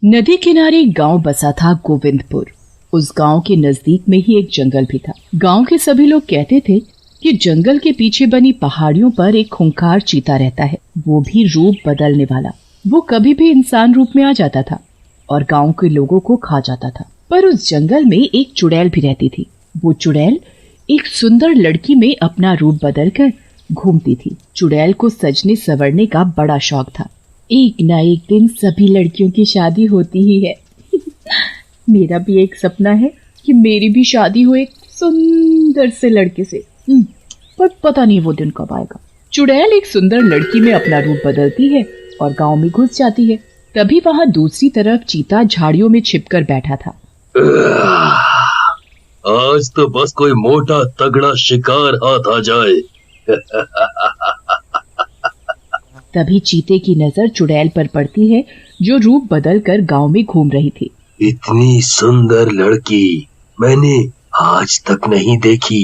नदी किनारे एक गांव बसा था, गोविंदपुर। उस गांव के नजदीक में ही एक जंगल भी था। गांव के सभी लोग कहते थे कि जंगल के पीछे बनी पहाड़ियों पर एक खूंखार चीता रहता है, वो भी रूप बदलने वाला। वो कभी भी इंसान रूप में आ जाता था और गांव के लोगों को खा जाता था। पर उस जंगल में एक चुड़ैल भी रहती थी। वो चुड़ैल एक सुंदर लड़की में अपना रूप बदल कर घूमती थी। चुड़ैल को सजने संवरने का बड़ा शौक था। एक ना एक दिन सभी लड़कियों की शादी होती ही है। मेरा भी एक सपना है कि मेरी भी शादी हो एक सुंदर से लड़के से, पर पता नहीं वो दिन कब आएगा। चुड़ैल एक सुंदर लड़की में अपना रूप बदलती है और गांव में घुस जाती है। तभी वहां दूसरी तरफ चीता झाड़ियों में छिपकर बैठा था। आज तो बस कोई मोटा तगड़ा शिकार हाथ आ जाए। तभी चीते की नजर चुड़ैल पर पड़ती है, जो रूप बदलकर गांव में घूम रही थी। इतनी सुंदर लड़की मैंने आज तक नहीं देखी।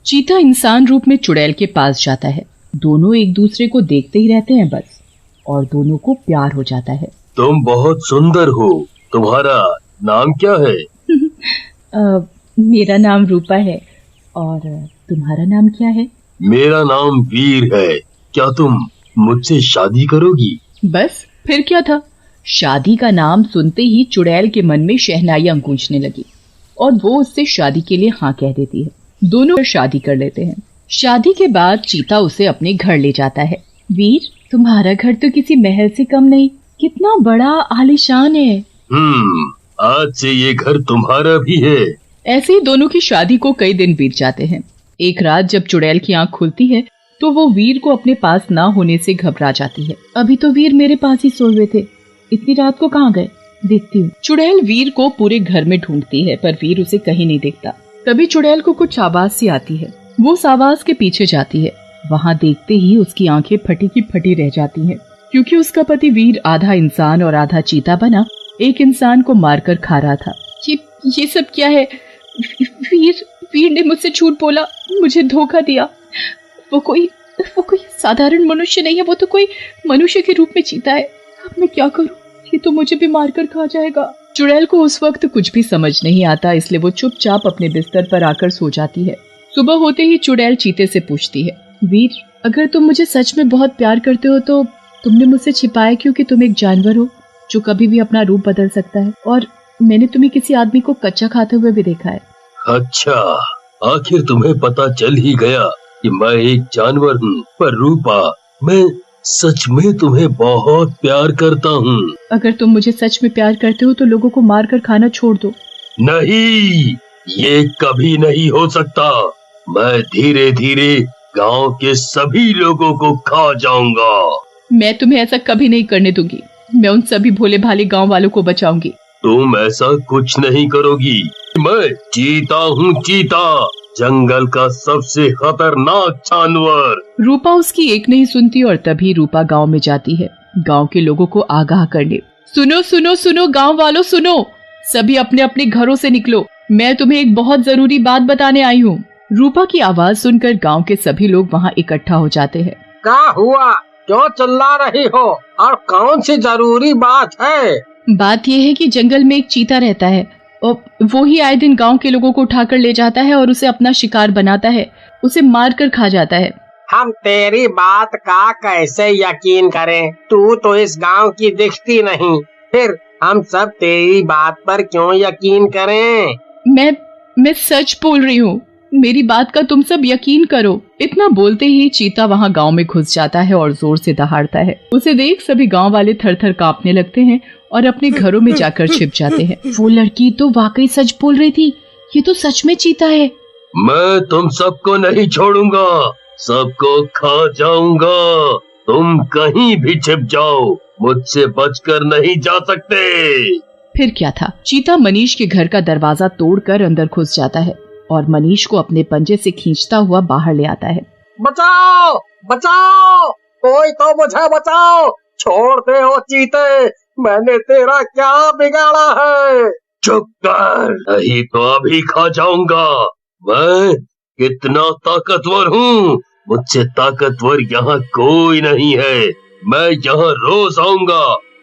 चीता इंसान रूप में चुड़ैल के पास जाता है। दोनों एक दूसरे को देखते ही रहते हैं बस, और दोनों को प्यार हो जाता है। तुम बहुत सुंदर हो, तुम्हारा नाम क्या है? मेरा नाम रूपा है, और तुम्हारा नाम क्या है? मेरा नाम वीर है। क्या तुम मुझसे शादी करोगी? बस फिर क्या था। शादी का नाम सुनते ही चुड़ैल के मन में शहनाइयां गूंजने लगी और वो उससे शादी के लिए हाँ कह देती है। दोनों शादी कर लेते हैं। शादी के बाद चीता उसे अपने घर ले जाता है। वीर, तुम्हारा घर तो किसी महल से कम नहीं, कितना बड़ा आलीशान है। आज से ये घर तुम्हारा भी है। ऐसे ही दोनों की शादी को कई दिन बीत जाते हैं। एक रात जब चुड़ैल की आंख खुलती है तो वो वीर को अपने पास ना होने से घबरा जाती है। अभी तो वीर मेरे पास ही सोए हुए थे, इतनी रात को कहाँ गए? देखती हूँ। चुड़ैल वीर को पूरे घर में ढूंढती है, पर वीर उसे कहीं नहीं दिखता। तभी चुड़ैल को कुछ आवाज सी आती है। वो उस आवाज के पीछे जाती है। वहाँ देखते ही उसकी आंखें फटी की फटी रह जाती हैं, क्योंकि उसका पति वीर आधा इंसान और आधा चीता बना एक इंसान को मारकर खा रहा था। ये सब क्या है? वीर ने मुझसे झूठ बोला, मुझे धोखा दिया। वो कोई साधारण मनुष्य नहीं है, वो तो कोई मनुष्य के रूप में चीता है। अब मैं क्या करूं? ये तो मुझे भी मारकर खा जाएगा। चुड़ैल को उस वक्त कुछ भी समझ नहीं आता, इसलिए वो चुपचाप अपने बिस्तर पर आकर सो जाती है। सुबह होते ही चुड़ैल चीते से पूछती है, वीर, अगर तुम मुझे सच में बहुत प्यार करते हो तो तुमने मुझसे छिपाया क्यों कि तुम एक जानवर हो जो कभी भी अपना रूप बदल सकता है, और मैंने तुम्हें किसी आदमी को कच्चा खाते हुए भी देखा है। अच्छा, आखिर तुम्हें पता चल ही गया कि मैं एक जानवर हूँ। पर रूपा, मैं सच में तुम्हें बहुत प्यार करता हूँ। अगर तुम मुझे सच में प्यार करते हो तो लोगों को मार कर खाना छोड़ दो। नहीं, ये कभी नहीं हो सकता। मैं धीरे धीरे गांव के सभी लोगों को खा जाऊंगा। मैं तुम्हें ऐसा कभी नहीं करने दूंगी। मैं उन सभी भोले भाले गांव वालों को बचाऊंगी। तुम ऐसा कुछ नहीं करोगी। मैं चीता हूँ, चीता, जंगल का सबसे खतरनाक जानवर। रूपा उसकी एक नहीं सुनती और तभी रूपा गांव में जाती है, गांव के लोगों को आगाह करने। सुनो सुनो सुनो गांव वालों, सुनो, सभी अपने अपने घरों से निकलो, मैं तुम्हें एक बहुत जरूरी बात बताने आई हूँ। रूपा की आवाज सुनकर गांव के सभी लोग वहाँ इकट्ठा हो जाते हैं। क्या हुआ? क्यों चिल्ला रही हो? और कौन सी जरूरी बात है? बात यह है कि जंगल में एक चीता रहता है और वो ही आए दिन गांव के लोगों को उठाकर ले जाता है और उसे अपना शिकार बनाता है, उसे मार कर खा जाता है। हम तेरी बात का कैसे यकीन करें? तू तो इस गांव की दिखती नहीं, फिर हम सब तेरी बात पर क्यों यकीन करें? मैं सच बोल रही हूँ, मेरी बात का तुम सब यकीन करो। इतना बोलते ही चीता वहाँ गांव में घुस जाता है और जोर से दहाड़ता है। उसे देख सभी गांव वाले थर थर कांपने लगते हैं और अपने घरों में जाकर छिप जाते हैं। वो लड़की तो वाकई सच बोल रही थी, ये तो सच में चीता है। मैं तुम सबको नहीं छोड़ूंगा, सबको खा जाऊंगा। तुम कहीं भी छिप जाओ, मुझसे बचकर नहीं जा सकते। फिर क्या था, चीता मनीष के घर का दरवाजा तोड़कर अंदर घुस जाता है और मनीष को अपने पंजे से खींचता हुआ बाहर ले आता है। बचाओ बचाओ, कोई तो मुझे बचाओ, छोड़ दे ओ चीते, मैंने तेरा क्या बिगाड़ा है? चुप कर, नहीं तो अभी खा जाऊंगा। मैं कितना ताकतवर हूँ, मुझसे ताकतवर यहाँ कोई नहीं है। मैं यहाँ रोज आऊंगा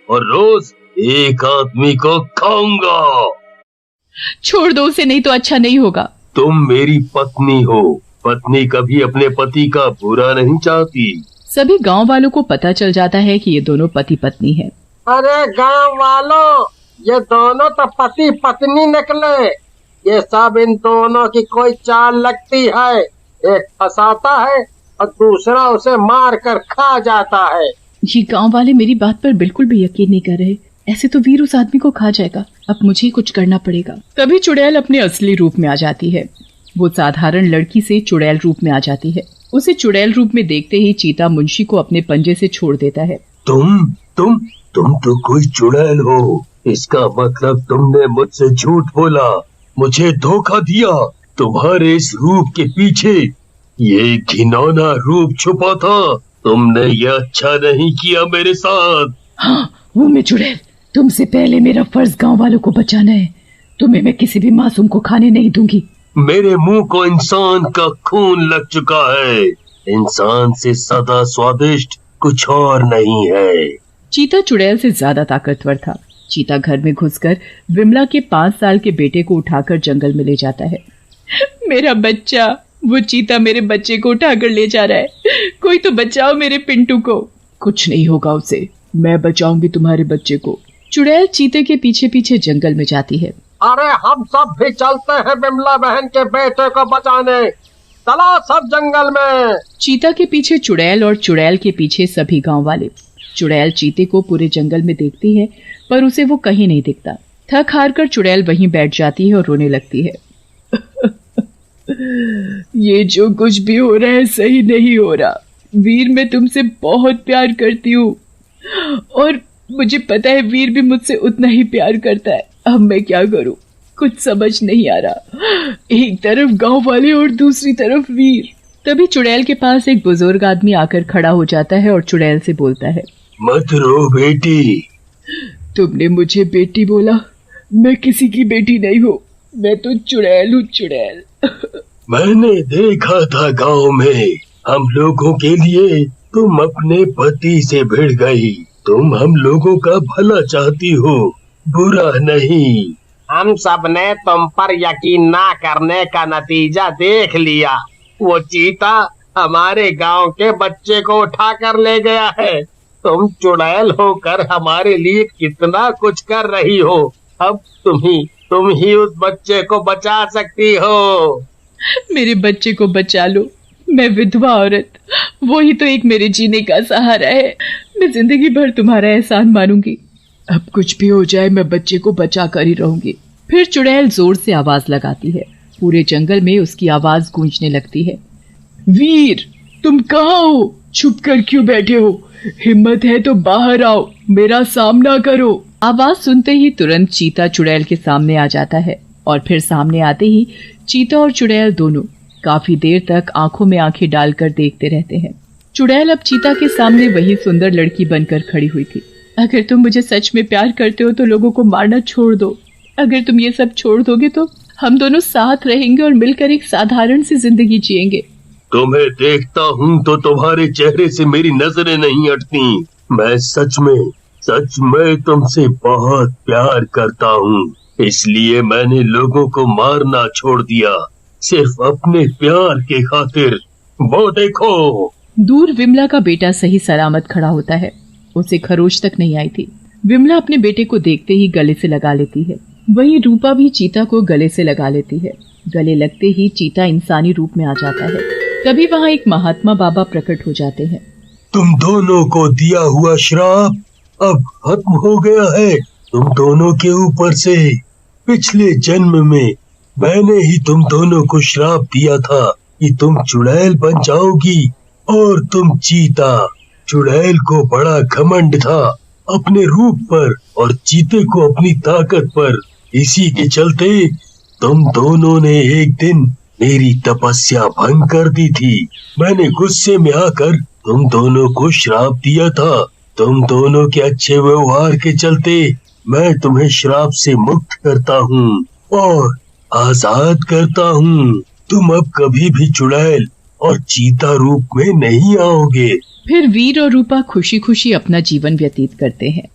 और रोज एक आदमी को खाऊंगा। छोड़ दो उसे, नहीं तो अच्छा नहीं होगा। तुम मेरी पत्नी हो, पत्नी कभी अपने पति का बुरा नहीं चाहती। सभी गांव वालों को पता चल जाता है कि ये दोनों पति पत्नी हैं। अरे गांव वालों, ये दोनों तो पति पत्नी निकले। ये सब इन दोनों की कोई चाल लगती है। एक फंसाता है और दूसरा उसे मार कर खा जाता है। ये गांव वाले मेरी बात पर बिल्कुल भी यकीन नहीं कर रहे। ऐसे तो वीर उस आदमी को खा जाएगा। अब मुझे ही कुछ करना पड़ेगा। तभी चुड़ैल अपने असली रूप में आ जाती है। वो साधारण लड़की से चुड़ैल रूप में आ जाती है। उसे चुड़ैल रूप में देखते ही चीता मुंशी को अपने पंजे से छोड़ देता है। तुम तो कोई चुड़ैल हो। इसका मतलब तुमने मुझसे झूठ बोला, मुझे धोखा दिया। तुम्हारे इस रूप के पीछे ये घिनौना रूप छुपा था। तुमने ये अच्छा नहीं किया मेरे साथ। हाँ, वो मैं चुड़ैल। तुमसे पहले मेरा फर्ज गांव वालों को बचाना है। तुम्हें मैं किसी भी मासूम को खाने नहीं दूंगी। मेरे मुंह को इंसान का खून लग चुका है। इंसान से ज्यादा स्वादिष्ट कुछ और नहीं है। चीता चुड़ैल से ज्यादा ताकतवर था। चीता घर में घुसकर विमला के 5 साल के बेटे को उठाकर जंगल में ले जाता है। मेरा बच्चा, वो चीता मेरे बच्चे को उठाकर ले जा रहा है। कोई तो बचाओ मेरे पिंटू को। कुछ नहीं होगा उसे, मैं बचाऊंगी तुम्हारे बच्चे को। चुड़ैल चीते के पीछे पीछे जंगल में जाती है। अरे हम सब भी चलते हैं विमला बहन के बेटे को बचाने। चलो सब जंगल में। चीता के पीछे चुड़ैल और चुड़ैल के पीछे सभी गांव वाले। चुड़ैल चीते को पूरे जंगल में देखती है पर उसे वो कहीं नहीं दिखता। थक हार कर चुड़ैल वहीं बैठ जाती है और रोने लगती है। ये जो कुछ भी हो रहा है सही नहीं हो रहा। वीर, मैं तुमसे बहुत प्यार करती हूँ और मुझे पता है वीर भी मुझसे उतना ही प्यार करता है। अब मैं क्या करूं, कुछ समझ नहीं आ रहा। एक तरफ गांव वाले और दूसरी तरफ वीर। तभी चुड़ैल के पास एक बुजुर्ग आदमी आकर खड़ा हो जाता है और चुड़ैल से बोलता है, मत रो बेटी। तुमने मुझे बेटी बोला? मैं किसी की बेटी नहीं हूँ, मैं तो चुड़ैल हूँ, चुड़ैल। मैंने देखा था गांव में हम लोगों के लिए तुम अपने पति से भिड़ गई। तुम हम लोगों का भला चाहती हो, बुरा नहीं। हम सब ने तुम पर यकीन ना करने का नतीजा देख लिया। वो चीता हमारे गांव के बच्चे को उठा कर ले गया है। तुम चुड़ैल होकर हमारे लिए कितना कुछ कर रही हो। अब तुम ही उस बच्चे को बचा सकती हो। मेरे बच्चे को बचा लो। मैं विधवा औरत, वो ही तो एक मेरे जीने का सहारा है। मैं जिंदगी भर तुम्हारा एहसान मानूंगी। अब कुछ भी हो जाए मैं बच्चे को बचा कर ही रहूंगी। फिर चुड़ैल जोर से आवाज लगाती है। पूरे जंगल में उसकी आवाज गूंजने लगती है। वीर, तुम कहाँ हो? छुप कर क्यों बैठे हो? हिम्मत है तो बाहर आओ, मेरा सामना करो। आवाज सुनते ही तुरंत चीता चुड़ैल के सामने आ जाता है और फिर सामने आते ही चीता और चुड़ैल दोनों काफी देर तक आंखों में आंखें डालकर देखते रहते हैं। चुड़ैल अब चीता के सामने वही सुंदर लड़की बनकर खड़ी हुई थी। अगर तुम मुझे सच में प्यार करते हो तो लोगों को मारना छोड़ दो। अगर तुम ये सब छोड़ दोगे तो हम दोनों साथ रहेंगे और मिलकर एक साधारण सी जिंदगी जिएंगे। तुम्हें देखता हूँ तो तुम्हारे चेहरे से मेरी नजरें नहीं हटती। मैं सच में तुमसे बहुत प्यार करता हूँ, इसलिए मैंने लोगों को मारना छोड़ दिया, सिर्फ अपने प्यार के खातिर। वो देखो। दूर विमला का बेटा सही सलामत खड़ा होता है। उसे खरोच तक नहीं आई थी। विमला अपने बेटे को देखते ही गले से लगा लेती है। वहीं रूपा भी चीता को गले से लगा लेती है। गले लगते ही चीता इंसानी रूप में आ जाता है। तभी वहाँ एक महात्मा बाबा प्रकट हो जाते हैं। तुम दोनों को दिया हुआ श्राप अब खत्म हो गया है तुम दोनों के ऊपर से। पिछले जन्म में मैंने ही तुम दोनों को श्राप दिया था कि तुम चुड़ैल बन जाओगी और तुम चीता। चुड़ैल को बड़ा घमंड था अपने रूप पर और चीते को अपनी ताकत पर। इसी के चलते तुम दोनों ने एक दिन मेरी तपस्या भंग कर दी थी। मैंने गुस्से में आकर तुम दोनों को श्राप दिया था। तुम दोनों के अच्छे व्यवहार के चलते मैं तुम्हें श्राप से मुक्त करता हूँ और आजाद करता हूँ। तुम अब कभी भी चुड़ैल और चीता रूप में नहीं आओगे। फिर वीर और रूपा खुशी खुशी अपना जीवन व्यतीत करते हैं।